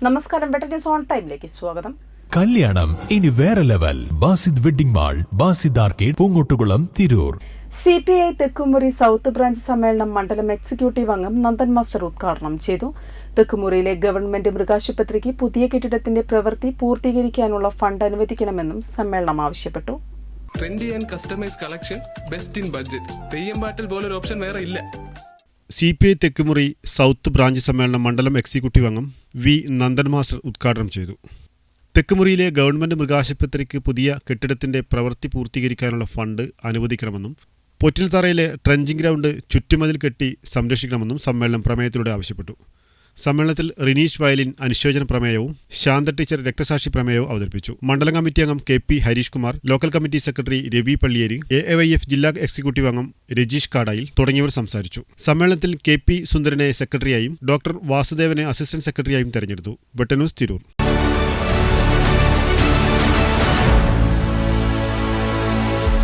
നമസ്കാരം, butter news on ടൈമിലേക്ക് സ്വാഗതം. കല്യാണം ഇനി വേറെ level. Basid wedding mall, Basid arcade, Poongottukulam, Tirur. CPI തെക്കുമുറി സൗത്ത് ബ്രാഞ്ച് സമ്മേളനം മണ്ഡലം എക്സിക്യൂട്ടീവ് അംഗം നന്ദൻ മാസ്റ്റർ ഉദ്ഘാടനം ചെയ്തു. തെക്കുമുറിയിലെ ഗവൺമെന്റ് മൃഗാശുപത്രിക്ക് പുതിയ കെട്ടിടത്തിന്റെ പ്രവൃത്തി പൂർത്തീകരിക്കാനുള്ള ഫണ്ട് അനുവദിക്കണമെന്നും സമ്മേളനം ആവശ്യപ്പെട്ടു. Trendy and customise collection, best in budget. Theyyam പാട്ടിൽ പോലൊരു ഓപ്ഷൻ വേറെ ഇല്ല. CPI തെക്കുമുറി സൗത്ത് ബ്രാഞ്ച് സമ്മേളനം മണ്ഡലം എക്സിക്യൂട്ടീവ് അംഗം വി നന്ദൻ മാസ്റ്റർ ഉദ്ഘാടനം ചെയ്തു. തെക്കുമുറിയിലെ ഗവൺമെന്റ് മൃഗാശുപത്രിക്ക് പുതിയ കെട്ടിടത്തിന്റെ പ്രവൃത്തി പൂർത്തീകരിക്കാനുള്ള ഫണ്ട് അനുവദിക്കണമെന്നും പൊറ്റിൽത്തറയിലെ ട്രെഞ്ചിങ് ഗ്രൗണ്ട് ചുറ്റുമതിൽ കെട്ടി സംരക്ഷിക്കണമെന്നും സമ്മേളനം പ്രമേയത്തിലൂടെ ആവശ്യപ്പെട്ടു. സമ്മേളനത്തിൽ റിനീഷ് വയലിൻ അനുശോചന പ്രമേയവും ശാന്ത ടീച്ചർ രക്തസാക്ഷി പ്രമേയവും അവതരിപ്പിച്ചു. മണ്ഡലം കമ്മിറ്റി അംഗം KP Harish Kumar, local committee secretary Ravi Palliyeri, AAYF ജില്ലാ എക്സിക്യൂട്ടീവ് അംഗം രജീഷ് കാടായിൽ തുടങ്ങിയവർ സംസാരിച്ചു. സമ്മേളനത്തിൽ KP സുന്ദരനെ സെക്രട്ടറിയായും ഡോക്ടർ വാസുദേവനെ അസിസ്റ്റന്റ് സെക്രട്ടറിയായും തെരഞ്ഞെടുത്തു. Butter news, Tirur.